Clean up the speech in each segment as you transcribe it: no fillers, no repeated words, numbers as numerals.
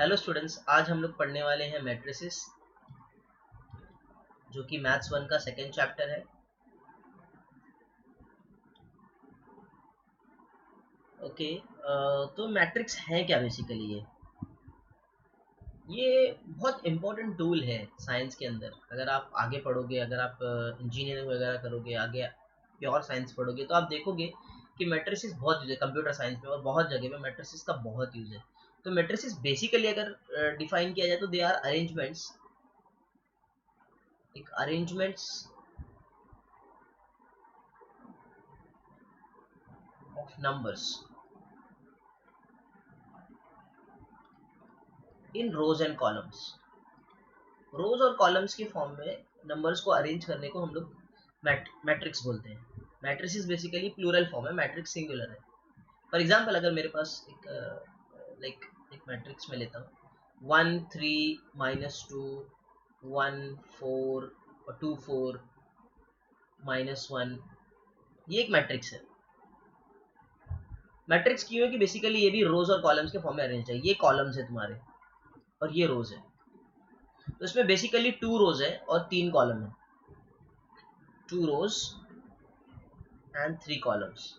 Hello students, आज हम लोग पढ़ने वाले हैं मैट्रिसेस, जो कि मैथ्स 1 का सेकेंड चैप्टर है। ओके। तो मैट्रिक्स है क्या बेसिकली? ये बहुत इम्पोर्टेंट टूल है साइंस के अंदर। अगर आप आगे पढ़ोगे, अगर आप इंजीनियरिंग वगैरह करोगे, आगे प्योर साइंस पढ़ोगे, तो आप देखोगे कि मैट्रिसेस बहुत यूज है कंप्यूटर साइंस में, और बहुत जगह पे मैट्रिसेस का बहुत यूज है। तो मैट्रिसेस बेसिकली अगर डिफाइन किया जाए तो they are arrangements of numbers in rows and columns. Rows और कॉलम्स के फॉर्म में नंबर्स को अरेंज करने को हम लोग मैट्रिक्स बोलते हैं। मैट्रिसेस बेसिकली प्लूरल फॉर्म है, मैट्रिक्स सिंगुलर है। फॉर एग्जांपल, अगर मेरे पास एक मैट्रिक्स में लेता हूँ 1 3 -2 1 4 और 2 4 -1, ये एक मैट्रिक्स है। मैट्रिक्स क्यों है कि बेसिकली ये भी रोज और कॉलम्स के फॉर्म में अरेंज है। ये कॉलम्स है तुम्हारे और ये रोज है, तो इसमें बेसिकली 2 रोज है और 3 कॉलम है। 2 rows and 3 columns।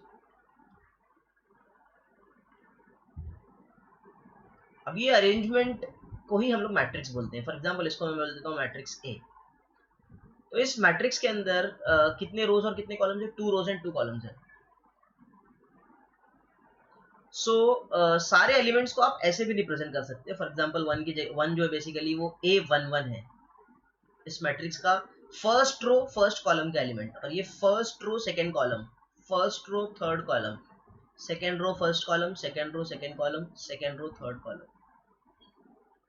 अब ये अरेंजमेंट को ही हम लोग मैट्रिक्स बोलते हैं। फॉर एग्जांपल, इसको मैं बोल देता हूँ मैट्रिक्स ए। तो इस मैट्रिक्स के अंदर कितने रोज और कितने कॉलम्स है? 2 rows एंड 2 columns है। सो सारे एलिमेंट्स को आप ऐसे भी रिप्रेजेंट कर सकते हैं। फॉर एग्जांपल, 1 की जगह 1 जो है बेसिकली वो A11 है। इस मैट्रिक्स का फर्स्ट रो फर्स्ट कॉलम का एलिमेंट, और ये first row second column, first row third column, second row first column, second row second column, second row third column.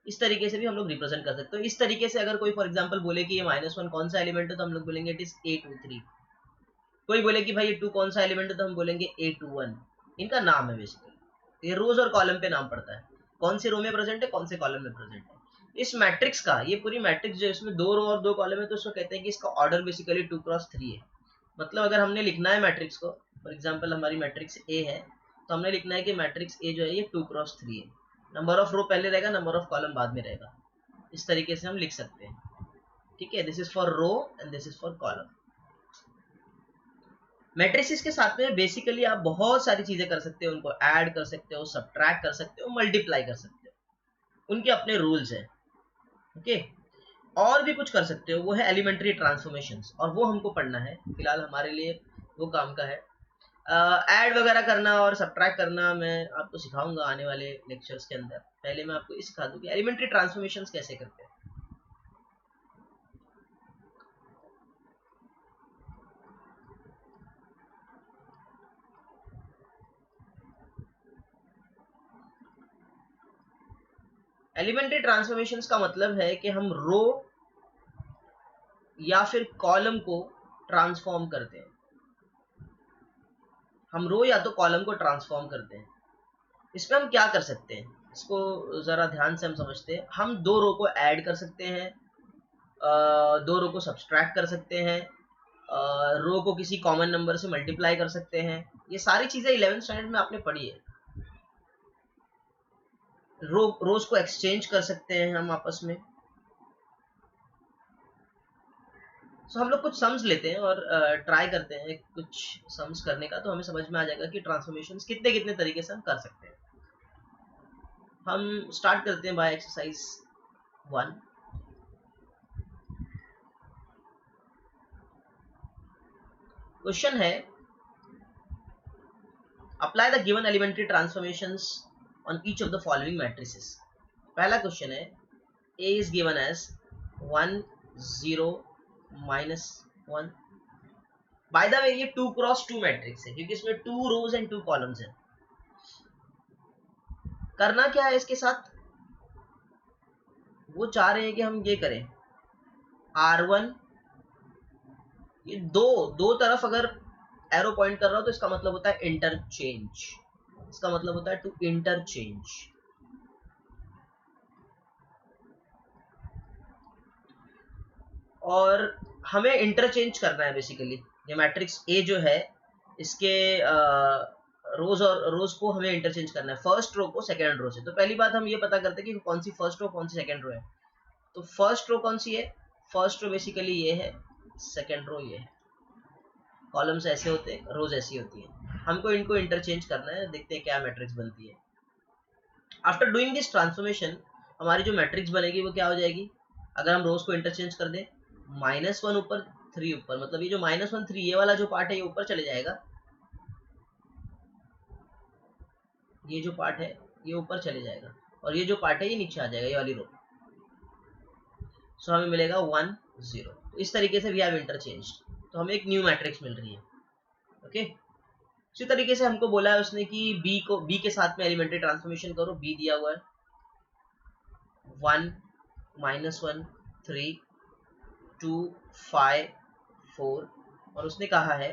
इस तरीके से भी हम लोग रिप्रेजेंट कर सकते हैं। इस तरीके से अगर कोई फॉर एग्जांपल बोले कि ये -1 कौन सा एलिमेंट है, तो हम लोग बोलेंगे इट इज A23। कोई बोले कि भाई ये 2 कौन सा एलिमेंट है, तो हम बोलेंगे A21। इनका नाम है बेसिकली। ये रोज और कॉलम पे नाम पड़ता है, कौन सी रो में प्रेजेंट है, कौन से कॉलम में प्रेजेंट है। इस मैट्रिक्स का, ये पूरी मैट्रिक्स जो इसमें 2 रो और 2 कॉलम है, तो उसको कहते हैं कि इसका ऑर्डर बेसिकली 2x3 है। मतलब अगर हमने लिखना है मैट्रिक्स को, फॉर एग्जाम्पल हमारी मैट्रिक्स ए है, तो हमने लिखना है कि मैट्रिक्स ए जो है ये 2x3 है। नंबर ऑफ रो पहले रहेगा, नंबर ऑफ कॉलम बाद में रहेगा। इस तरीके से हम लिख सकते हैं। ठीक है, this is for row and this is for column. Matrices के साथ में बेसिकली आप बहुत सारी चीजें कर सकते हो। उनको ऐड कर सकते हो, सब्ट्रैक्ट कर सकते हो, मल्टीप्लाई कर सकते हो। उनके अपने रूल्स हैं। ओके। और भी कुछ कर सकते हो, वो है एलिमेंट्री ट्रांसफॉर्मेशंस, और वो हमको पढ़ना है। फिलहाल हमारे लिए वो काम का है। ऐड वगैरह करना और सब्ट्रैक्ट करना मैं आपको सिखाऊंगा आने वाले लेक्चर्स के अंदर। पहले मैं आपको ये सिखा दूं कि एलिमेंट्री ट्रांसफॉर्मेशंस कैसे करते हैं। एलिमेंट्री ट्रांसफॉर्मेशंस का मतलब है कि हम रो या फिर कॉलम को ट्रांसफॉर्म करते हैं। हम रो या तो कॉलम को ट्रांसफॉर्म करते हैं। इसमें हम क्या कर सकते हैं, इसको जरा ध्यान से हम समझते हैं। हम 2 रो को ऐड कर सकते हैं, 2 रो को सब्सट्रैक्ट कर सकते हैं, रो को किसी कॉमन नंबर से मल्टीप्लाई कर सकते हैं। ये सारी चीजें 11th स्टैंडर्ड में आपने पढ़ी है। रोज को एक्सचेंज कर सकते हैं हम आपस में। सो हम लोग कुछ सम्स लेते हैं और ट्राई करते हैं कुछ सम्स करने का, तो हमें समझ में आ जाएगा कि ट्रांसफॉर्मेशंस कितने कितने तरीके से हम कर सकते हैं। हम स्टार्ट करते हैं बाय एक्सरसाइज 1। क्वेश्चन है, apply the given elementary transformations on each of the following matrices. पहला क्वेश्चन है, A is given as 1 0 -1। By the way ये 2x2 मैट्रिक्स है, क्योंकि इसमें 2 रोज एंड 2 कॉलम्स हैं। करना क्या है इसके साथ, वो चाह रहे हैं कि हम ये करें R1, ये दो तरफ अगर एरो पॉइंट कर रहा हो तो इसका मतलब होता है इंटरचेंज। इसका मतलब होता है टू इंटरचेंज। और हमें इंटरचेंज करना है बेसिकली। ये मैट्रिक्स ए जो है, इसके रोज और रोज को हमें इंटरचेंज करना है, फर्स्ट रो को सेकंड रो से। तो पहली बात हम ये पता करते हैं कि कौन सी फर्स्ट रो कौन सी सेकंड रो है। तो फर्स्ट रो कौन सी है, फर्स्ट रो बेसिकली ये है, सेकंड रो ये है। कॉलम्स ऐसे होते हैं, रोज ऐसी होती है, हमको इनको इंटरचेंज करना है, देखते हैं क्या मैट्रिक्स बनती है। आफ्टर डूइंग दिस ट्रांसफॉर्मेशन हमारी जो मैट्रिक्स बनेगी वो क्या हो जाएगी, अगर हम रोज को इंटरचेंज कर दें, -1 ऊपर 3 ऊपर, मतलब ये जो -1 3 ये वाला जो पार्ट है ये ऊपर चले जाएगा, ये जो पार्ट है ये ऊपर चले जाएगा, और ये जो पार्ट है ये नीचे आ जाएगा, ये वाली रो। सो हमें मिलेगा 1 0। तो इस तरीके से वी हैव इंटरचेंज, तो हमें एक न्यू मैट्रिक्स मिल रही है। ओके, इसी तरीके से हमको बोला है उसने कि बी के साथ में एलिमेंट्री ट्रांसफॉर्मेशन करो। बी दिया हुआ है 1 -1 3 2 5 4, और उसने कहा है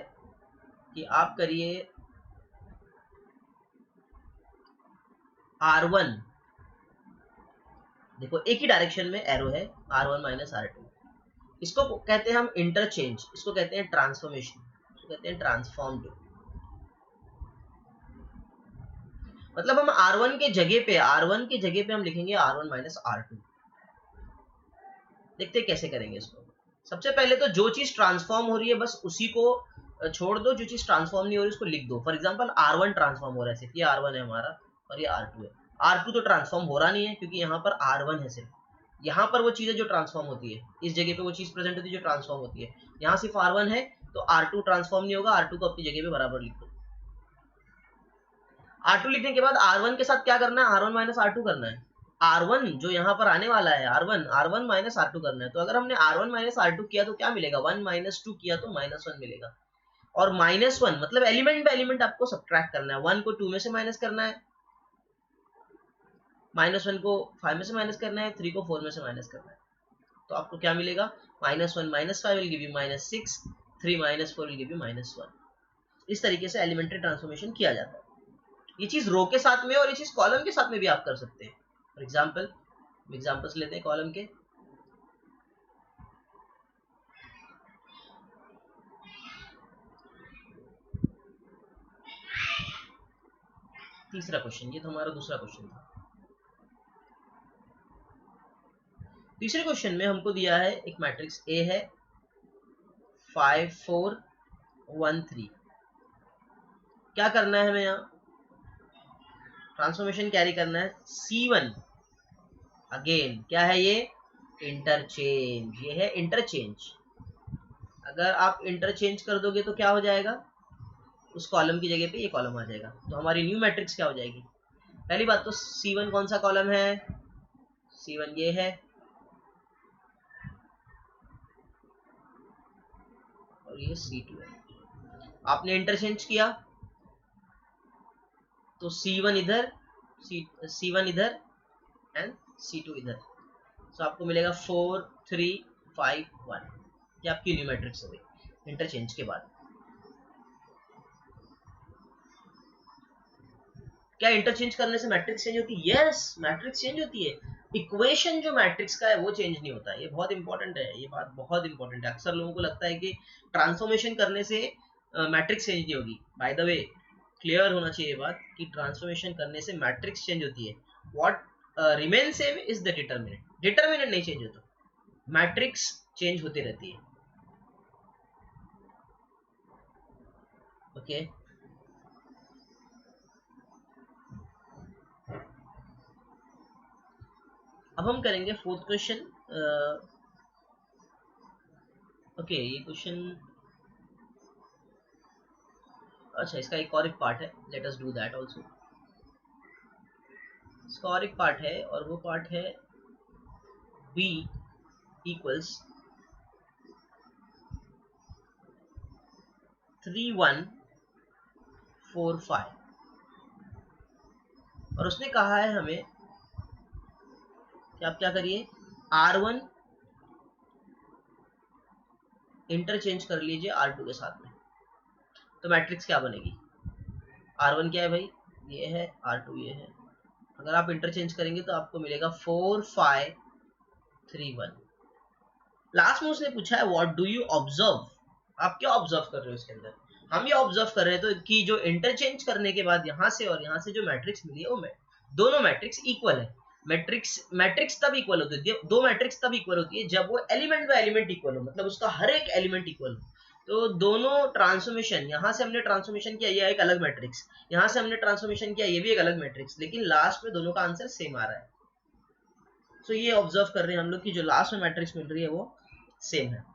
कि आप करिए R1, देखो एक ही डायरेक्शन में एरो है, R1 - R2, इसको कहते हैं हम इंटरचेंज, इसको कहते हैं ट्रांसफॉर्मेशन, इसको कहते हैं ट्रांसफॉर्म्ड। मतलब हम R1 के जगह पे हम लिखेंगे R1 - R2। देखते हैं कैसे करेंगे इसको। सबसे पहले तो जो चीज ट्रांसफॉर्म हो रही है बस उसी को छोड़ दो, जो चीज ट्रांसफॉर्म नहीं हो रही उसको लिख दो। फॉर एग्जांपल R1 ट्रांसफॉर्म हो रहा है, सिर्फ ये R1 है हमारा और ये R2 है। R2 तो ट्रांसफॉर्म हो रहा नहीं है क्योंकि यहाँ पर R1 है सिर्फ। यहाँ पर वो चीजें जो ट्रांसफॉर्म होती है, इस जगह पे वो चीज प्रेजेंट होती है जो ट्रांसफॉर्म होती है। यहाँ सिर्फ R1 है तो R2 ट्रांसफॉर्म नहीं होगा, R2 को अपनी जगह पे बराबर लिख दो। R2 लिखने के बाद R1 के साथ क्या करना है, R1 - R2 करना है। R1 जो यहाँ पर आने वाला है, R1 - R2 करना है। तो अगर हमने R1 - R2 किया तो क्या मिलेगा, 1 - 2 किया तो -1 मिलेगा। और -1 मतलब एलिमेंट बाय एलिमेंट आपको सब्ट्रैक्ट करना है। 1 को 2 में से माइनस करना है, -1 को 5 में से माइनस करना है, 3 को 4 में से माइनस करना है। तो आपको क्या मिलेगा, -1 - 5 will give you -6, 3 - 4 will give you -1। इस तरीके से एलिमेंट्री ट्रांसफॉर्मेशन किया जाता है। ये चीज रो के साथ में और ये चीज कॉलम के साथ में भी आप कर सकते हैं। फॉर एग्जाम्पल्स लेते हैं कॉलम के। तीसरा क्वेश्चन, ये तो हमारा दूसरा क्वेश्चन था। तीसरे क्वेश्चन में हमको दिया है एक मैट्रिक्स ए है 5 4 1 3। क्या करना है हमें, यहाँ ट्रांसफॉर्मेशन कैरी करना है। C1 अगेन क्या है ये, इंटरचेंज, ये है इंटरचेंज। अगर आप इंटरचेंज कर दोगे तो क्या हो जाएगा, उस कॉलम की जगह पे ये कॉलम आ जाएगा। तो हमारी न्यू मैट्रिक्स क्या हो जाएगी, पहली बात तो C1 कौन सा कॉलम है, C1 ये है, और ये C2 है। आपने इंटरचेंज किया तो C1 इधर, C1 इधर एंड C2 इधर। तो आपको मिलेगा 4 3 5 1। ये आपकी न्यू मैट्रिक्स हो गई इंटरचेंज के बाद। क्या इंटरचेंज करने से मैट्रिक्स चेंज होती है, यस मैट्रिक्स चेंज होती है। इक्वेशन जो मैट्रिक्स का है वो चेंज नहीं होता है, ये बहुत इंपॉर्टेंट है, ये बात बहुत इंपॉर्टेंट है। अक्सर लोगों को लगता है कि ट्रांसफॉर्मेशन करने से मैट्रिक्स चेंज नहीं होगी। बाय द वे क्लियर होना चाहिए बात कि ट्रांसफॉर्मेशन करने से मैट्रिक्स चेंज होती है। What remain same is the determinant, determinant नहीं चेंज होता, मैट्रिक्स चेंज होती रहती है। ओके अब हम करेंगे फोर्थ क्वेश्चन। ओके ये क्वेश्चन, अच्छा इसका एक और एक पार्ट है, let us do that also. इसका और एक पार्ट है और वो पार्ट है b इक्वल्स 3 1 4 5, और उसने कहा है हमें कि आप क्या करिए, R1 इंटरचेंज कर लीजिए R2 के साथ में। तो मैट्रिक्स क्या बनेगी, R1 क्या है भाई, ये है, R2 ये है। अगर आप इंटरचेंज करेंगे तो आपको मिलेगा 4 5 3 1। लास्ट में उसने पूछा है व्हाट डू यू ऑब्जर्व, आप क्या ऑब्जर्व कर रहे हो इसके अंदर। हम ये ऑब्जर्व कर रहे थे तो कि जो इंटरचेंज करने के बाद यहाँ से और यहाँ से जो मैट्रिक्स मिली है वो दोनों मैट्रिक्स इक्वल है। मैट्रिक्स तब इक्वल होती है, दो मैट्रिक्स तब इक्वल होती है जब वो एलिमेंट बाय एलिमेंट इक्वल हो, मतलब उसका हर एक एलिमेंट इक्वल हो। तो दोनों ट्रांसफॉर्मेशन, यहाँ से हमने ट्रांसफॉर्मेशन किया ये एक अलग मैट्रिक्स, यहाँ से हमने ट्रांसफॉर्मेशन किया ये भी एक अलग मैट्रिक्स, लेकिन लास्ट में दोनों का आंसर सेम आ रहा है। तो ये ऑब्जर्व कर रहे हैं हम लोग कि जो लास्ट में मैट्रिक्स मिल रही है वो सेम है।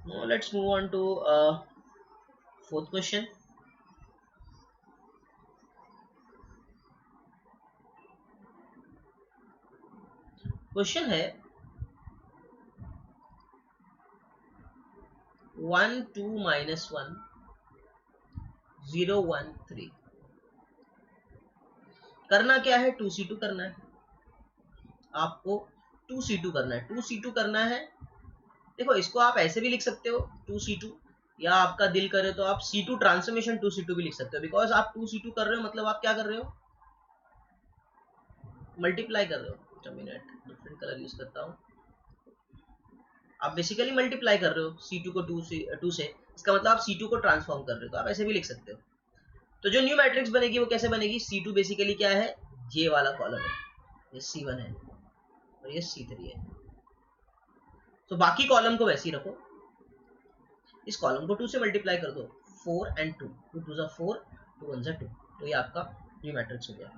Now let's move on to fourth question. Question है 1 2 -1 0 1 3। करना क्या है, 2c2 करना है आपको, 2c2 करना है, 2c2 करना है। देखो इसको आप ऐसे भी लिख सकते हो 2c2, या आपका दिल करे तो आप c2 ट्रांसफॉर्मेशन 2c2 भी लिख सकते हो, बिकॉज आप 2c2 कर रहे हो मतलब आप क्या कर रहे हो, मल्टीप्लाई कर रहे हो। मिनट डिफरेंट कलर यूज करता हूँ, आप बेसिकली मल्टीप्लाई कर रहे हो c2 को 2 से, इसका मतलब आप c2 को ट्रांसफॉर्म कर रहे हो, तो आप ऐसे भी लिख सकते हो। तो जो न्यू मैट्रिक्स बनेगी वो कैसे बनेगी, c2 बेसिकली क्या है, ये वाला कॉलम है, ये c1 है और ये c3 है। तो बाकी कॉलम को वैसे ही रखो, इस कॉलम को 2 से मल्टीप्लाई कर दो, 4 and 2, 2 2 जा 4, 2 1 जा 2, तो ये आपका न्यू मैट्रिक्स हो गया।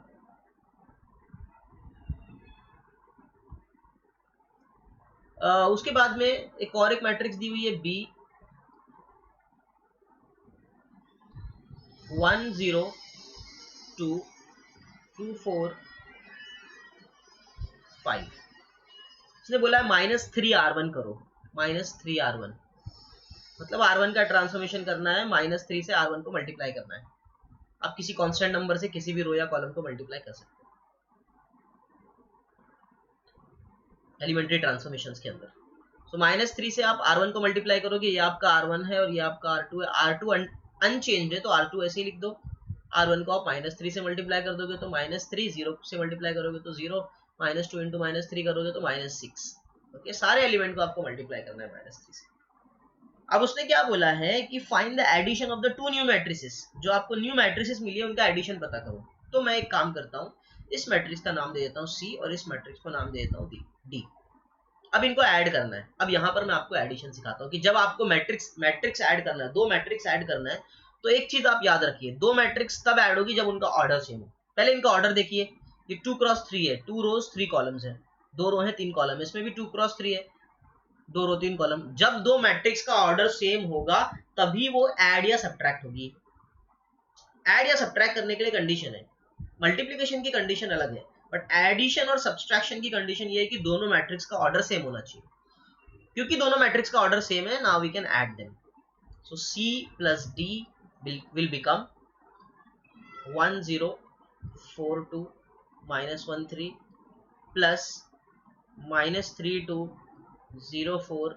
उसके बाद में एक और एक मैट्रिक्स दी हुई है B 1 0 2 2 4 5। इसने बोला है -3r1 करो, -3r1 मतलब r1 का ट्रांसफॉर्मेशन करना है, -3 से r1 को मल्टीप्लाई करना है। आप किसी कांस्टेंट नंबर से किसी भी रो या कॉलम को मल्टीप्लाई कर सकते हो एलिमेंट्री ट्रांसफॉर्मेशंस के अंदर। तो -3 से आप r1 को मल्टीप्लाई करोगे, ये आपका r1 है और ये आपका r2 है, r2 अनचेंज है तो r2 ऐसे ही लिख दो। r1 को आप -3 से मल्टीप्लाई कर दोगे तो -3, 0 से मल्टीप्लाई करोगे तो 0, -2 इंटू -3 करोगे तो -6। ओके, सारे एलिमेंट को आपको मल्टीप्लाई करना है -3 से। अब उसने क्या बोला है कि find the addition of the two new matrices, जो आपको न्यू मैट्रिसेस मिली है उनका एडिशन पता करो। तो मैं एक काम करता हूँ, इस मैट्रिक्स का नाम दे देता हूँ C और इस मैट्रिक्स को नाम दे देता हूँ D। अब इनको ऐड करना है। अब यहाँ पर मैं आपको एडिशन सिखाता हूँ कि जब आपको मैट्रिक्स ऐड करना है, दो मैट्रिक्स ऐड करना है, तो एक चीज आप याद रखिए, दो मैट्रिक्स तब ऐड होगी जब उनका ऑर्डर सेम हो। पहले इनका ऑर्डर देखिए, ये 2 क्रॉस 3 है, 2 रोज 3 कॉलम्स है, 2 रो है 3 कॉलम, इसमें भी 2 क्रॉस 3 है, 2 रो 3 कॉलम। जब दो मैट्रिक्स का ऑर्डर सेम होगा तभी वो ऐड या सब्ट्रैक्ट होगी। ऐड या सब्ट्रैक्ट करने के लिए कंडीशन है, मल्टीप्लीकेशन की कंडीशन अलग है, बट एडिशन और सब्सट्रैक्शन की कंडीशन ये है कि दोनों मैट्रिक्स का ऑर्डर सेम होना चाहिए। क्योंकि दोनों मैट्रिक्स का ऑर्डर सेम है, now we can add them. So C plus D will become 1 0 4 2 -1 3 plus -3 2 0 4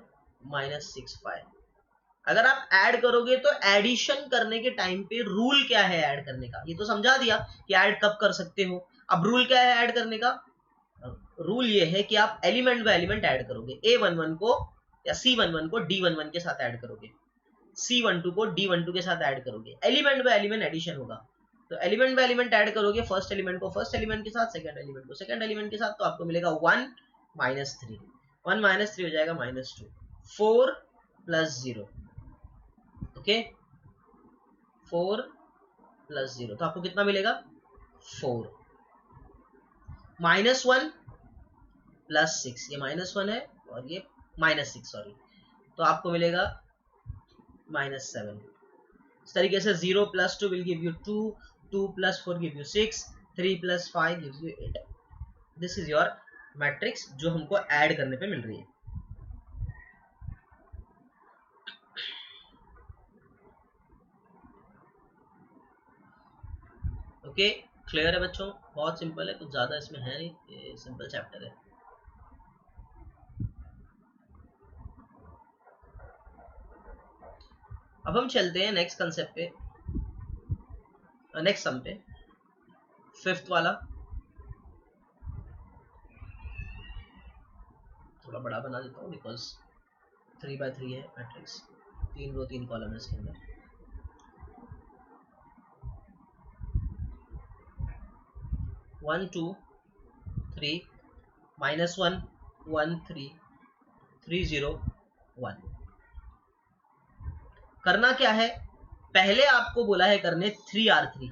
-6 5। अगर आप ऐड करोगे तो एडिशन करने के टाइम पे रूल क्या है ऐड करने का, ये तो समझा दिया कि ऐड कब कर सकते हो। अब रूल क्या है ऐड करने का, रूल ये है कि आप एलिमेंट बाय एलिमेंट ऐड करोगे, A11 को या C11 को D11 के साथ ऐड करोगे, C12 को D12 के साथ ऐड करोगे, एलिमेंट बाय एलिमेंट एडिशन होगा। तो एलिमेंट बाय एलिमेंट ऐड करोगे, फर्स्ट एलिमेंट को फर्स्ट एलिमेंट के साथ, सेकंड एलिमेंट को सेकंड एलिमेंट के साथ, तो आपको मिलेगा 1 -3, 1 -3 हो जाएगा -2, 4 + 0, ओके 4 + 0, तो आपको कितना मिलेगा 4, -1 + 6, ये -1 है और ये -6 सॉरी, तो आपको मिलेगा -7। इस तरीके से 0 + 2 will give you 2, 2 + 4 give you 6, 3 + 5 gives you 8। This is your matrix जो हमको ऐड करने पे मिल रही है। ओके, क्लियर है बच्चों, बहुत सिंपल है, कुछ ज्यादा इसमें है नहीं, ये सिंपल चैप्टर है। अब हम चलते हैं नेक्स्ट कंसेप्ट पे, नेक्स्ट सम पे, फिफ्थ वाला। थोड़ा बड़ा बना देता हूँ बिकॉज 3x3 है मैट्रिक्स, 3 रो 3 कॉलम है इसके अंदर। One two 3 -1 1 3 3 0 1। करना क्या है, पहले आपको बोला है करने 3R3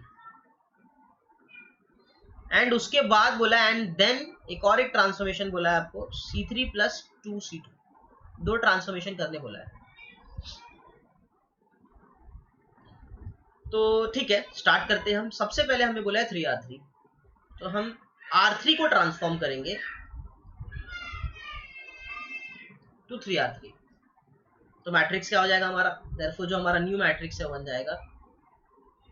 एंड उसके बाद बोला एंड देन एक और एक ट्रांसफॉर्मेशन बोला है आपको C3 + 2C2, 2 ट्रांसफॉर्मेशन करने बोला है। तो ठीक है, स्टार्ट करते हैं हम। सबसे पहले हमें बोला है 3R3, तो हम R3 को ट्रांसफॉर्म करेंगे टू 3R3। तो मैट्रिक्स क्या हो जाएगा हमारा, देयरफॉर जो हमारा न्यू मैट्रिक्स है वो बन जाएगा।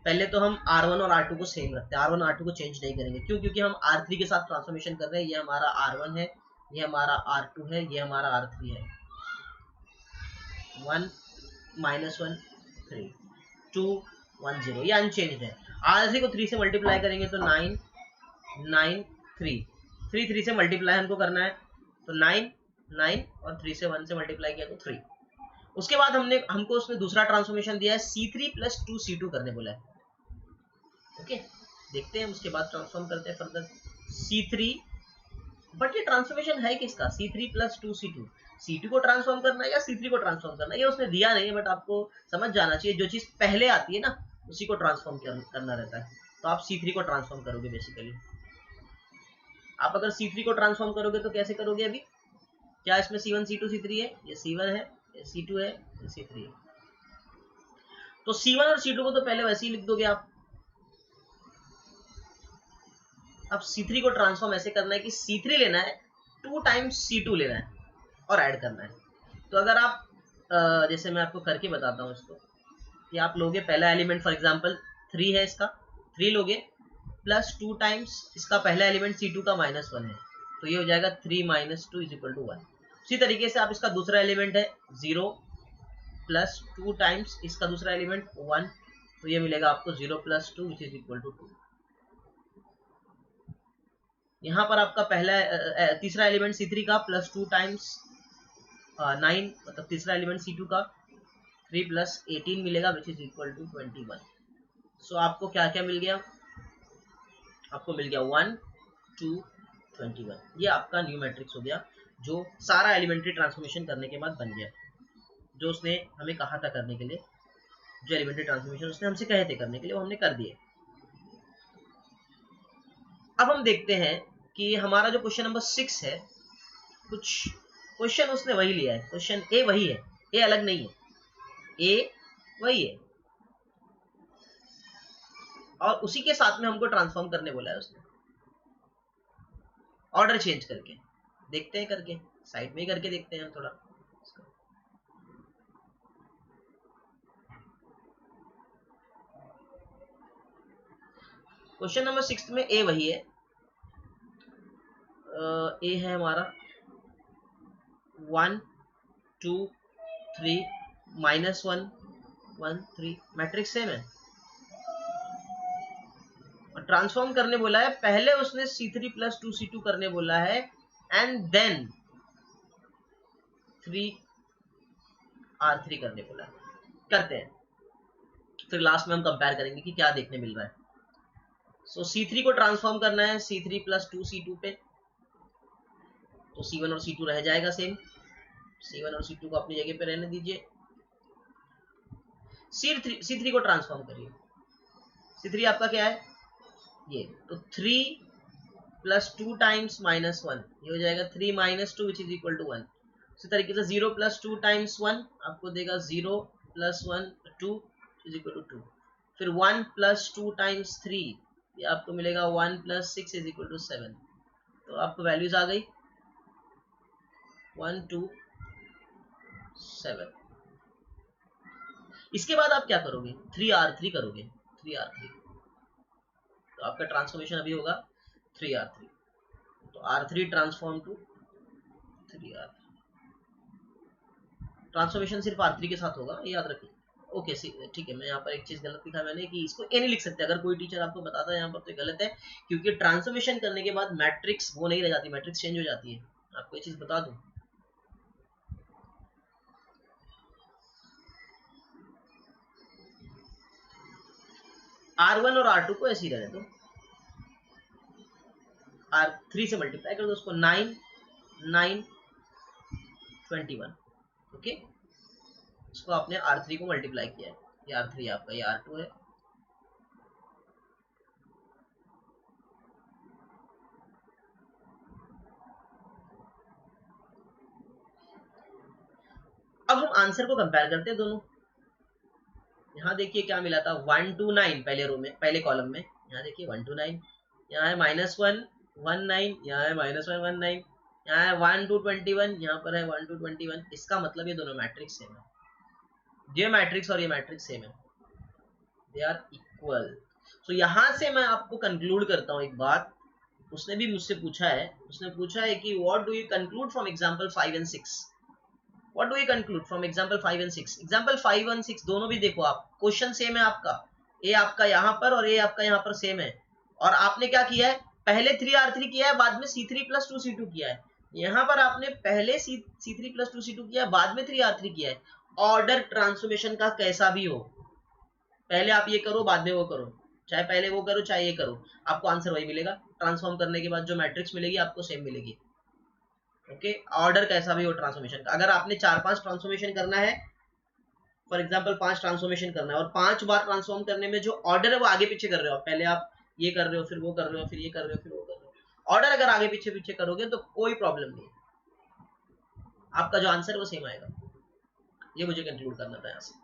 पहले तो हम R1 और R2 को सेम रखते हैं, R1 R2 को चेंज नहीं करेंगे। क्यों? क्योंकि हम R3 के साथ ट्रांसफॉर्मेशन कर रहे हैं। ये हमारा R1 है, ये हमारा R2 है, ये हमारा R3 है। 1 -1 3 2 1 0, ये अनचेंज्ड है। R3 को 3 से मल्टीप्लाई करेंगे तो 9 9 3 3 3 से मल्टीप्लाई हमको करना है, तो 9 9 और 3 से 1 से मल्टीप्लाई किया तो 3। उसके बाद हमको उसमें दूसरा ट्रांसफॉर्मेशन दिया है C3 + 2C2 करने बोला है। ओके, देखते हैं उसके बाद ट्रांसफॉर्म करते हैं फर्दर C3। बट ये ट्रांसफॉर्मेशन है किसका, C3 + 2C2, C2 को ट्रांसफॉर्म करना है या C3 को ट्रांसफॉर्म करना है, ये उसने दिया नहीं है। बट आपको समझ जाना चाहिए, जो चीज पहले आती है ना उसी को ट्रांसफॉर्म करना रहता है। तो आप C3 को ट्रांसफॉर्म करोगे बेसिकली। आप अगर C3 को ट्रांसफॉर्म करोगे तो कैसे करोगे, अभी क्या इसमें C1 C2 C3 है, ये C1 है, ये C2 है, ये C3 है। तो C1 और C2 को तो पहले वैसे ही लिख दोगे आप। अब C3 को ट्रांसफॉर्म ऐसे करना है कि C3 लेना है 2 टाइम्स C2 लेना है और ऐड करना है। तो अगर आप जैसे मैं आपको करके बताता हूँ इसको, कि आप लोगे पहला एलिमेंट फॉर एग्जांपल 3 है, इसका 3 लोगे प्लस 2 टाइम्स इसका पहला एलिमेंट C2 का -1 है, तो ये हो जाएगा 3 - 2 = 1। उसी तरीके से आप इसका दूसरा एलिमेंट है 0 प्लस 2 टाइम्स इसका दूसरा एलिमेंट 1, तो ये मिलेगा आपको 0 + 2 = 2। यहाँ पर आपका पहला तीसरा एलिमेंट C3 का प्लस 2 टाइम्स 9, मतलब तीसरा एलिमेंट C2 का 3 + 18 मिलेगा विच इज इक्वल टू 21। सो आपको क्या क्या मिल गया, आपको मिल गया 1 2 21। ये आपका न्यू मैट्रिक्स हो गया, जो सारा एलिमेंट्री ट्रांसफॉर्मेशन करने के बाद बन गया, जो उसने हमें कहा था करने के लिए। जो एलिमेंट्री ट्रांसफॉर्मेशन उसने हमसे कहे थे करने के लिए वो हमने कर दिए। अब हम देखते हैं कि हमारा जो क्वेश्चन नंबर 6 है, कुछ क्वेश्चन उसने वही लिया है, क्वेश्चन ए वही है, ए अलग नहीं है, ए वही है और उसी के साथ में हमको ट्रांसफॉर्म करने बोला है उसने, ऑर्डर चेंज करके। देखते हैं करके, साइड में ही करके देखते हैं हम थोड़ा। क्वेश्चन नंबर 6 में ए वही है, ए है हमारा 1 2 3 -1 1 3, मैट्रिक्स सेम है और ट्रांसफॉर्म करने बोला है। पहले उसने C3 + 2C2 करने बोला है एंड देन 3R3 करने बोला है। करते हैं, फिर लास्ट में हम कंपेयर करेंगे कि क्या देखने मिल रहा है। सो C3 को ट्रांसफॉर्म करना है C3 + 2C2 पे, तो C1 और C2 रह जाएगा सेम, C1 और C2 को अपनी जगह पे रहने दीजिए। C3 को ट्रांसफॉर्म करिए, C3 आपका क्या है ये, तो 3 + 2 टाइम्स -1, ये हो जाएगा 3 - 2 विच इज इक्वल टू 1। इसी तरीके से 0 + 2 टाइम्स 1 आपको देगा 0 + 1 2 इज इक्वल टू 2। फिर 1 + 2 टाइम्स 3, ये आपको मिलेगा 1 + 6 इज इक्वल टू 7। तो आपको वैल्यूज आ गई 1 2 7। इसके बाद आप क्या करोगे, 3R3 करोगे, 3R3, तो आपका ट्रांसफॉर्मेशन अभी होगा 3R3, तो R3 transform to 3R3। Transformation सिर्फ R3 के साथ होगा, ये याद रखिए। ओके ठीक है, मैं यहाँ पर एक चीज गलत लिखा मैंने कि इसको ए नहीं लिख सकते। अगर कोई टीचर आपको बताता है यहाँ पर तो गलत है, क्योंकि ट्रांसफॉर्मेशन करने के बाद मैट्रिक्स वो नहीं रह जाती, मैट्रिक्स चेंज हो जाती है। आपको ये चीज बता दूं, R1 और R2 को ऐसे ही रहने दो, R3 से मल्टीप्लाई कर दो उसको, 9 9 21। ओके, इसको आपने R3 को मल्टीप्लाई किया है, ये R3 आपका, ये R2 है। अब हम आंसर को कंपेयर करते हैं दोनों। यहाँ देखिए क्या मिला था, 129 पहले रो में, पहले कॉलम में। यहाँ देखिए 129, यहाँ है -1 19, यहाँ है -1 19, यहाँ है 1 2 21, यहाँ पर है 1 2 21। इसका मतलब ये दोनों मैट्रिक्स सेम है, ये मैट्रिक्स और ये मैट्रिक्स सेम है, दे आर इक्वल। सो यहाँ से मैं आपको कंक्लूड करता हूँ एक बात, उसने भी मुझसे पूछा है, उसने पूछा है कि what do you conclude from example 5 and 6। What do you conclude from example 5 and 6? Example 5 and 6 दोनों भी देखो आप, क्वेश्चन सेम है आपका, ए आपका यहाँ पर और ए आपका यहाँ पर सेम है। और आपने क्या किया है, पहले 3R3 किया है, बाद में C3 + 2C2 किया है। यहाँ पर आपने पहले C3 + 2C2 किया है, बाद में 3R3 किया है। ऑर्डर ट्रांसफॉर्मेशन का कैसा भी हो, पहले आप ये करो बाद में वो करो, चाहे पहले वो करो चाहे ये करो, आपको आंसर वही मिलेगा। ट्रांसफॉर्म करने के बाद जो मैट्रिक्स मिलेगी आपको सेम मिलेगी। ओके, ऑर्डर कैसा भी हो ट्रांसफॉर्मेशन का। अगर आपने 4-5 ट्रांसफॉर्मेशन करना है, फॉर एग्जांपल 5 ट्रांसफॉर्मेशन करना है और 5 बार ट्रांसफॉर्म करने में जो ऑर्डर है वो आगे पीछे कर रहे हो, पहले आप ये कर रहे हो, फिर वो कर रहे हो, फिर ये कर रहे हो, फिर वो कर रहे हो, ऑर्डर अगर आगे पीछे पीछे करोगे तो कोई प्रॉब्लम नहीं, आपका जो आंसर है वो सेम आएगा। ये मुझे कंक्लूड करना था यहाँ से।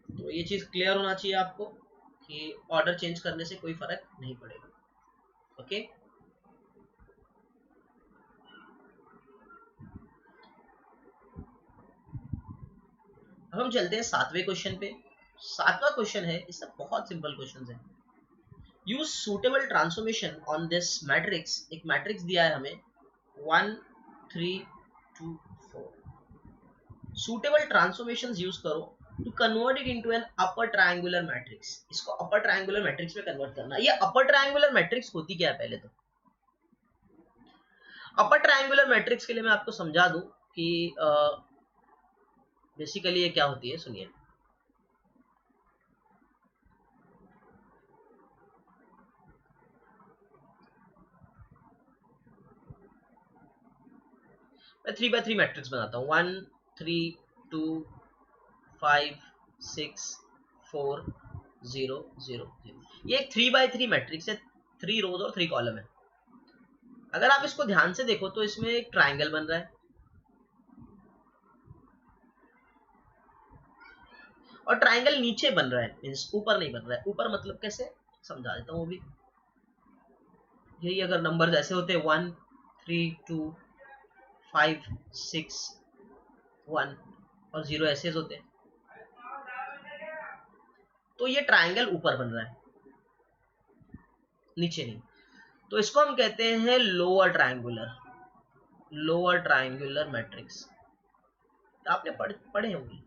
तो ये चीज क्लियर होना चाहिए आपको कि ऑर्डर चेंज करने से कोई फर्क नहीं पड़ेगा। ओके, अब हम चलते हैं 7वें क्वेश्चन पे। 7वां क्वेश्चन है, इससे बहुत सिंपल क्वेश्चन है। Use suitable transformation on this matrix. एक मैट्रिक्स दिया है हमें 1 3 2 4। सूटेबल ट्रांसफॉर्मेशंस यूज करो to convert it into an upper triangular matrix. इसको अपर ट्रायंगुलर मैट्रिक्स में कन्वर्ट करना। ये अपर ट्रायंगुलर मैट्रिक्स होती क्या है, पहले तो अपर ट्रायंगुलर मैट्रिक्स के लिए मैं आपको समझा दूं कि बेसिकली ये क्या होती है, सुनिए। मैं 3x3 मैट्रिक्स बनाता हूँ, 1 3 2 5 6 4 0 0 0। ये एक 3x3 मैट्रिक्स है, 3 रोज और 3 कॉलम है। अगर आप इसको ध्यान से देखो तो इसमें एक ट्राइंगल बन रहा है और ट्राइंगल नीचे बन रहा है, मींस ऊपर नहीं बन रहा है। ऊपर मतलब कैसे, समझा देता हूँ वो भी। यही अगर नंबर ऐसे होते 1 3 2 5 6 1 और 0 ऐसे होते, तो ये ट्राइंगल ऊपर बन रहा है, नीचे नहीं। तो इसको हम कहते हैं लोअर ट्राइंगुलर मैट्रिक्स। आपने पढ़े होंगे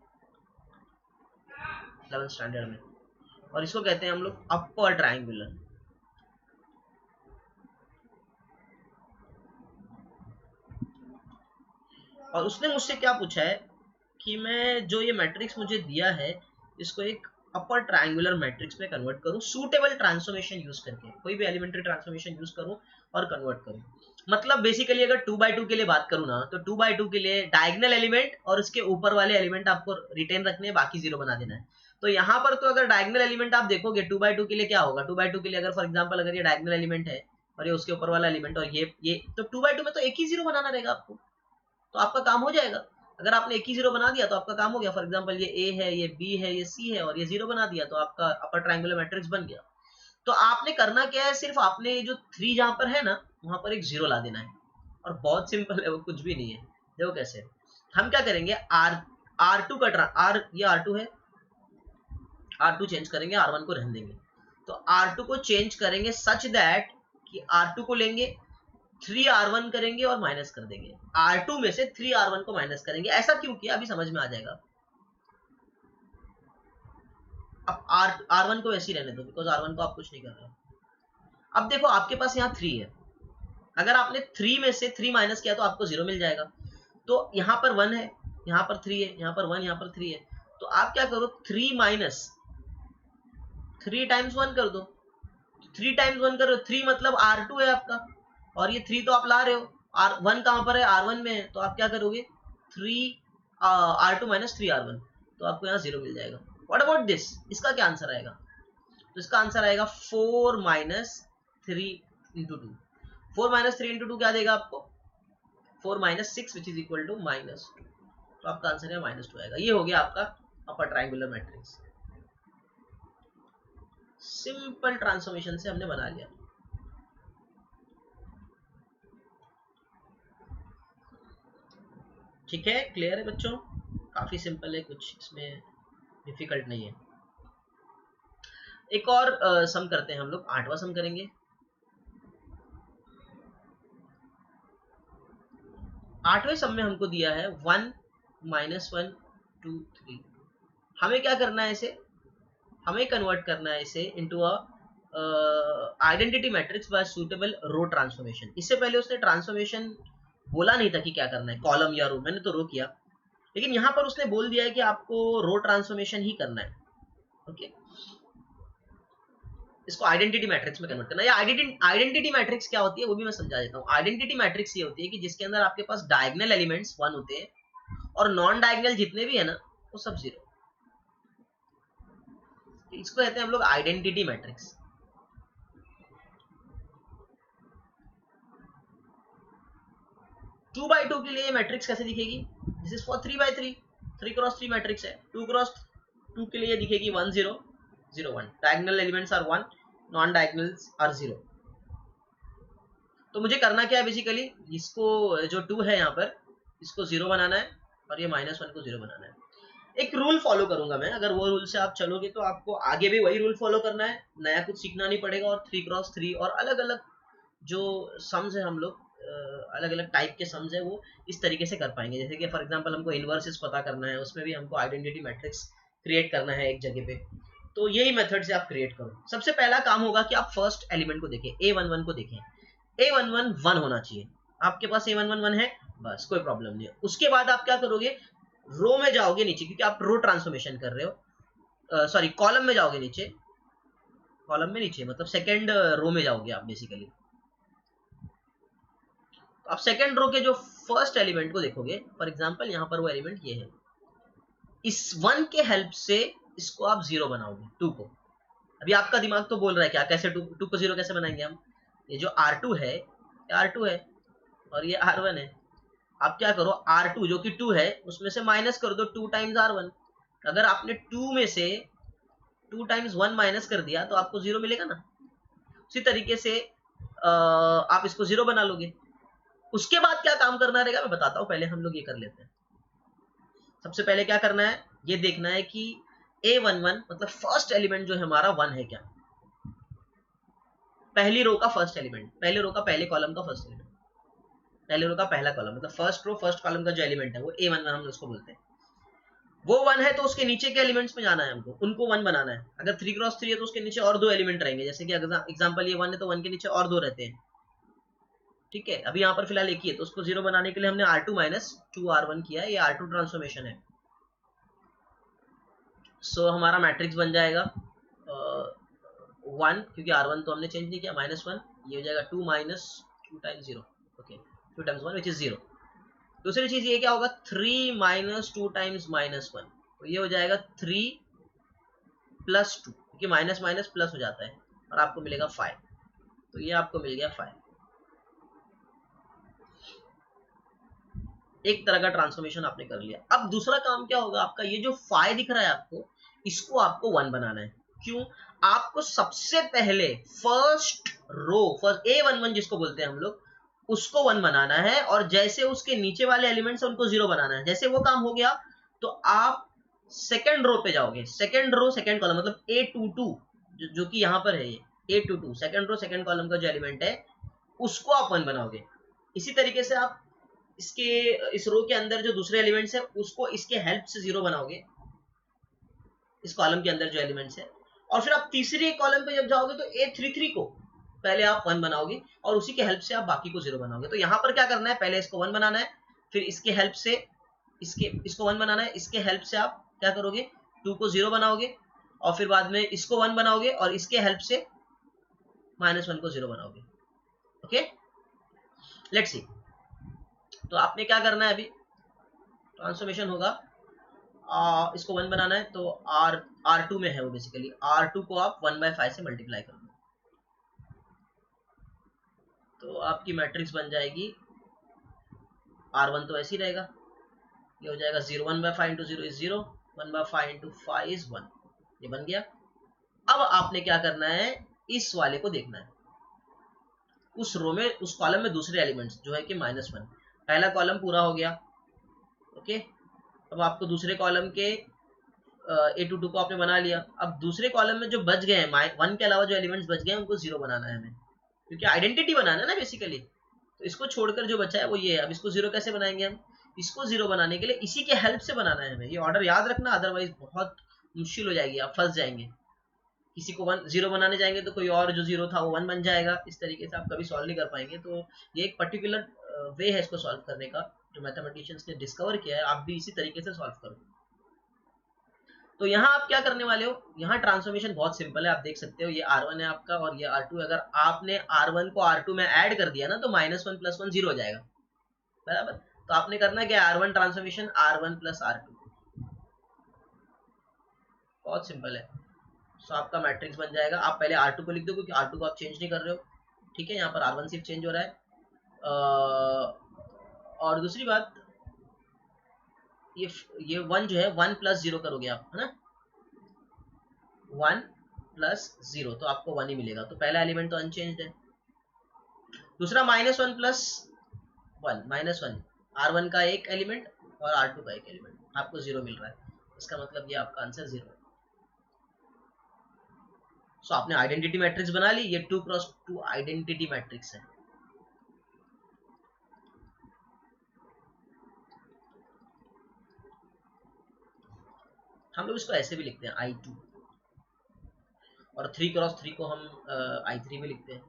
11th स्टैंडर्ड में। और इसको कहते हैं हम लोग अपर ट्राइंगुलर। और उसने मुझसे क्या पूछा है कि मैं जो ये मैट्रिक्स मुझे दिया है इसको एक अपर ट्रायंगुलर मैट्रिक्स में कन्वर्ट करूं, सूटेबल ट्रांसफॉर्मेशन यूज करके, कोई भी एलिमेंट्री ट्रांसफॉर्मेशन यूज करूं और कन्वर्ट करूं। मतलब बेसिकली अगर 2x2 के लिए बात करूं ना, तो 2x2 के लिए डायगोनल एलिमेंट और उसके ऊपर वाले एलिमेंट आपको रिटेन रखने हैं, बाकी 0 बना देना है। तो यहाँ पर तो अगर डायगोनल एलिमेंट आप देखोगे 2x2 के लिए क्या होगा, 2x2 के लिए अगर फॉर एग्जाम्पल अगर ये डायगोनल एलिमेंट है और ये उसके ऊपर वाला एलिमेंट और ये तो 2x2 में तो एक ही 0 बनाना रहेगा आपको, तो आपका काम हो जाएगा। अगर आपने एक ही 0 बना दिया तो आपका काम हो गया। फॉर एग्जांपल ये ए है, ये बी है, ये सी है और ये 0 बना दिया तो आपका अपर ट्रायंगुलर मैट्रिक्स बन गया। तो आपने करना क्या है, सिर्फ आपने ये जो 3 जहां पर है ना वहां पर एक 0 ला देना है, और बहुत सिंपल है, वो कुछ भी नहीं है। देखो कैसे हम क्या करेंगे, R2 का ये R2 है, R2 चेंज करेंगे, R1 को रहने देंगे। तो R2 को चेंज करेंगे सच दैट कि R2 को लेंगे 3R1 करेंगे और माइनस कर देंगे। R2 में से 3R1 को माइनस करेंगे। ऐसा क्यों किया अभी समझ में आ जाएगा। अब R1 को वैसे ही रहने दो, बिकॉज R1 को आप कुछ नहीं कर रहे हो। अब देखो आपके पास यहाँ 3 है, अगर आपने 3 में से 3 माइनस किया तो आपको 0 मिल जाएगा। तो यहाँ पर 1 है, यहाँ पर 3 है, यहाँ पर 1, यहाँ पर 3 है। तो आप क्या करो, 3 माइनस 3 टाइम्स 1 कर दो, 3 टाइम्स 1 करो, 3 मतलब R2 है आपका, और ये 3 तो आप ला रहे हो, R1 कहाँ पर है, R1 में है, तो आप क्या करोगे 3 R2 माइनस 3 R1, तो आपको यहाँ 0 मिल जाएगा। व्हाट अबाउट दिस, इसका क्या आंसर आएगा, तो इसका आंसर आएगा 4 माइनस 3 इंटू 2। 4 माइनस 3 इंटू 2 क्या देगा आपको, 4 minus 6 which is equal to -2, तो आपका आंसर है -2 आएगा। ये हो गया आपका अपर ट्रायंगुलर मैट्रिक्स। सिंपल ट्रांसफॉर्मेशन से हमने बना लिया। ठीक है, क्लियर है बच्चों, काफी सिंपल है, कुछ इसमें डिफिकल्ट नहीं है। एक और सम करते हैं हम लोग, 8वां सम करेंगे। 8वें सम में हमको दिया है 1 -1 2 3। हमें क्या करना है, इसे हमें कन्वर्ट करना है इसे into a identity matrix by suitable row transformation. इससे पहले उसने ट्रांसफॉर्मेशन बोला नहीं था कि क्या करना है, कॉलम या रो, मैंने तो रो किया, लेकिन यहां पर उसने बोल दिया है कि आपको रो ट्रांसफॉर्मेशन ही करना है। ओके, इसको आइडेंटिटी मैट्रिक्स में कन्वर्ट करना है। आइडेंटिटी मैट्रिक्स क्या होती है वो भी मैं समझा देता हूँ। आइडेंटिटी मैट्रिक्स ये होती है कि जिसके अंदर आपके पास डायगोनल एलिमेंट्स 1 होते हैं और नॉन डायगोनल जितने भी है ना वो सब 0। इसको कहते हैं हम लोग identity matrix. Two by two के लिए मैट्रिक्स कैसे दिखेगी, this is for 3 by 3, 3x3 matrix है। 2x2 के लिए दिखेगी 1 0 0 1, diagonal elements are 1, non diagonals are 0। तो मुझे करना क्या है बेसिकली, इसको जो 2 है यहाँ पर इसको 0 बनाना है और ये -1 को 0 बनाना है। एक रूल फॉलो करूंगा मैं, अगर वो रूल से आप चलोगे तो आपको आगे भी वही रूल फॉलो करना है, नया कुछ सीखना नहीं पड़ेगा। और 3x3 और अलग अलग जो सम्स है हम लोग अलग अलग टाइप के सम्स है वो इस तरीके से कर पाएंगे। जैसे कि फॉर एग्जांपल हमको इनवर्सेस पता करना है, उसमें भी हमको आइडेंटिटी मैट्रिक्स क्रिएट करना है एक जगह पे, तो यही मेथड से आप क्रिएट करो। सबसे पहला काम होगा कि आप फर्स्ट एलिमेंट को देखें, A11 को देखें। A11 1 होना चाहिए, आपके पास A11 1 है, बस कोई प्रॉब्लम नहीं है। उसके बाद आप क्या करोगे, रो में जाओगे नीचे, क्योंकि आप रो ट्रांसफॉर्मेशन कर रहे हो, सॉरी कॉलम में जाओगे नीचे, कॉलम में नीचे मतलब सेकेंड रो में जाओगे आप बेसिकली। आप सेकेंड रो के जो फर्स्ट एलिमेंट को देखोगे, फॉर एग्जांपल यहाँ पर वो एलिमेंट ये है, इस 1 के हेल्प से इसको आप 0 बनाओगे 2 को। अभी आपका दिमाग तो बोल रहा है क्या, कैसे 2 को 0 कैसे बनाएंगे हम, ये जो R2 है, ये R2 है और ये R1 है। आप क्या करो, R2 जो कि 2 है उसमें से माइनस कर दो 2 टाइम्स R1। अगर आपने 2 में से 2 टाइम्स 1 माइनस कर दिया तो आपको 0 मिलेगा ना। उसी तरीके से आप इसको 0 बना लोगे। उसके बाद क्या काम करना रहेगा मैं बताता हूं, पहले हम लोग ये कर लेते हैं। सबसे पहले क्या करना है, ये देखना है कि A11 मतलब फर्स्ट एलिमेंट जो है हमारा 1 है क्या, पहली रो का फर्स्ट एलिमेंट, पहले रो का पहले कॉलम का फर्स्ट एलिमेंट, पहले रो का पहला कॉलम मतलब फर्स्ट रो फर्स्ट कॉलम का जो एलिमेंट है वो A11 हम उसको बोलते हैं। वो 1 है तो उसके नीचे के एलिमेंट्स में जाना है हमको, उनको 1 बनाना है। अगर 3x3 है तो उसके नीचे और 2 एलिमेंट रहेंगे, जैसे कि एग्जांपल ये 1 है तो 1 के नीचे और 2 रहते हैं। ठीक है, अभी यहाँ पर फिलहाल एक ही है तो उसको 0 बनाने के लिए हमने R2 माइनस 2R1 किया है, ये R2 ट्रांसफॉर्मेशन है। सो हमारा मैट्रिक्स बन जाएगा 1, क्योंकि R1 तो हमने चेंज नहीं किया, -1, ये हो जाएगा 2 minus 2 times 0, okay 2 times 1 which is 0। दूसरी चीज ये क्या होगा, 3 माइनस 2 टाइम्स -1, तो ये हो जाएगा 3 प्लस 2, क्योंकि माइनस माइनस प्लस हो जाता है, और आपको मिलेगा 5, तो ये आपको मिल गया 5। एक तरह का ट्रांसफॉर्मेशन आपने कर लिया। अब दूसरा काम क्या होगा आपका, ये जो 5 दिख रहा है आपको, इसको आपको 1 बनाना है। क्यों, आपको सबसे पहले फर्स्ट रो, फर्स्ट A11 जिसको बोलते हैं हम लोग, उसको 1 बनाना है, और जैसे उसके नीचे वाले एलिमेंट्स है उनको 0 बनाना है। जैसे वो काम हो गया तो आप सेकेंड रो पे जाओगे, सेकेंड रो सेकेंड कॉलम मतलब A22 जो कि यहाँ पर है, ये A22 second row second column का जो एलिमेंट है उसको आप 1 बनाओगे। इसी तरीके से आप इसके इस रो के अंदर जो दूसरे एलिमेंट्स है उसको इसके हेल्प से 0 बनाओगे, इस कॉलम के अंदर जो एलिमेंट्स है। और फिर आप तीसरे कॉलम पे जब जाओगे तो A33 को पहले आप 1 बनाओगे और उसी के हेल्प से आप बाकी को 0 बनाओगे। तो यहाँ पर क्या करना है, पहले इसको 1 बनाना है, फिर इसके हेल्प से इसको 1 बनाना है, इसके हेल्प से आप क्या करोगे 2 को 0 बनाओगे, और फिर बाद में इसको 1 बनाओगे और इसके हेल्प से -1 को 0 बनाओगे। Okay, let's see. तो आपने क्या करना है, अभी ट्रांसफॉर्मेशन होगा, इसको 1 बनाना है तो R2 में है वो, बेसिकली R2 को आप 1/5 से मल्टीप्लाई कर दो, तो आपकी मैट्रिक्स बन जाएगी R1 तो ऐसे ही रहेगा, ये हो जाएगा 0, 1/5 इंटू 0 इज 0, 1/5 इंटू 5 इज 1, ये बन गया। अब आपने क्या करना है, इस वाले को देखना है, उस रो में, उस कॉलम में दूसरे एलिमेंट्स जो है कि -1, पहला कॉलम पूरा हो गया। ओके, अब आपको दूसरे कॉलम के A22 को आपने बना लिया। अब दूसरे कॉलम में जो बच गए हैं, 1 के अलावा जो एलिमेंट्स बच गए हैं उनको 0 बनाना है हमें, क्योंकि आइडेंटिटी बनाना है ना बेसिकली। तो इसको छोड़कर जो बचा है वो ये है। अब इसको 0 कैसे बनाएंगे हम, इसको 0 बनाने के लिए इसी के हेल्प से बनाना है हमें, ये ऑर्डर याद रखना, अदरवाइज बहुत मुश्किल हो जाएगी, आप फंस जाएंगे। किसी को 0 बनाने जाएंगे तो कोई और जो 0 था वो 1 बन जाएगा, इस तरीके से आप कभी सॉल्व नहीं कर पाएंगे। तो ये एक पर्टिकुलर वे है इसको सॉल्व करने का, जो मैथमेटिशियंस ने डिस्कवर किया है, आप भी इसी तरीके से सॉल्व करो। तो यहाँ आप क्या करने वाले हो, यहाँ ट्रांसफॉर्मेशन बहुत सिंपल है, आप देख सकते हो, ये R1 है आपका और ये R2। अगर आपने R1 को R2 में ऐड कर दिया ना तो -1 + 1 0 हो जाएगा, बराबर। तो आपने करना क्या, R1 ट्रांसफॉर्मेशन R1 + R2, बहुत सिंपल है। सो आपका मैट्रिक्स बन जाएगा। आप पहले R2 को लिख दो, क्योंकि R2 को आप चेंज नहीं कर रहे हो, ठीक है। यहाँ पर R1 सिर्फ चेंज हो रहा है। और दूसरी बात, ये 1 जो है 1 + 0 करोगे आप, है ना, 1 + 0 तो आपको 1 ही मिलेगा, तो पहला एलिमेंट तो अनचेंज्ड है। दूसरा -1 + 1, -1 R1 का एक एलिमेंट और R2 का एक एलिमेंट, आपको 0 मिल रहा है, इसका मतलब ये आपका आंसर 0 है। सो आपने आइडेंटिटी मैट्रिक्स बना ली, ये 2 × 2 आइडेंटिटी मैट्रिक्स है। हम लोग इसको ऐसे भी लिखते हैं I2, और 3 × 3 को हम I3 भी लिखते हैं।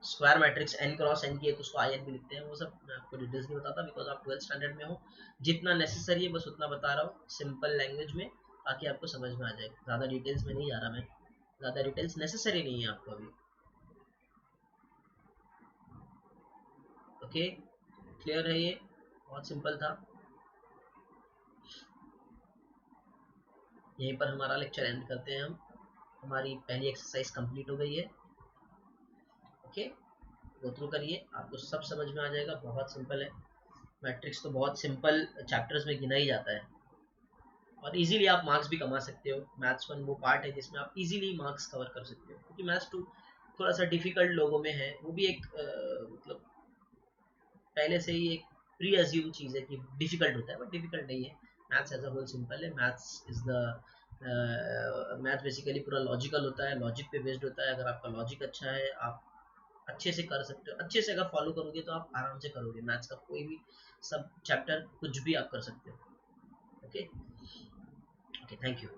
स्क्वायर मैट्रिक्स n × n की है तो उसको IN भी लिखते हैं। वो सब मैं आपको डिटेल्स नहीं बताता, बिकॉज आप 12th स्टैंडर्ड में हो। जितना नेसेसरी है बस उतना बता रहा हूँ सिंपल लैंग्वेज में, ताकि आपको समझ में आ जाए। ज़्यादा डिटेल्स में नहीं जा रहा मैं, ज़्यादा डिटेल्स नेसेसरी नहीं है आपको अभी। ओके, क्लियर है, ये बहुत सिंपल था। यहीं पर हमारा लेक्चर एंड करते हैं हम। हमारी पहली एक्सरसाइज कंप्लीट हो गई है। ओके, गो थ्रू करिए, आपको सब समझ में आ जाएगा, बहुत सिंपल है। मैट्रिक्स तो बहुत सिंपल चैप्टर्स में गिना ही जाता है, और इजीली आप मार्क्स भी कमा सकते हो। मैथ्स 1 वो पार्ट है जिसमें आप इजीली मार्क्स कवर कर सकते हो, क्योंकि मैथ्स 2 थोड़ा सा डिफिकल्ट लोगों में है। वो भी एक मतलब पहले से ही एक प्री अज्यूम चीज़ है कि डिफिकल्ट होता है, बट डिफिकल्ट नहीं है। Maths as a whole simple है। मैथ बेसिकली पूरा लॉजिकल होता है, लॉजिक पे बेस्ड होता है। अगर आपका लॉजिक अच्छा है, आप अच्छे से कर सकते हो। अच्छे से अगर फॉलो करोगे तो आप आराम से करोगे। मैथ्स का कोई भी सब चैप्टर कुछ भी आप कर सकते हो। Okay, thank you.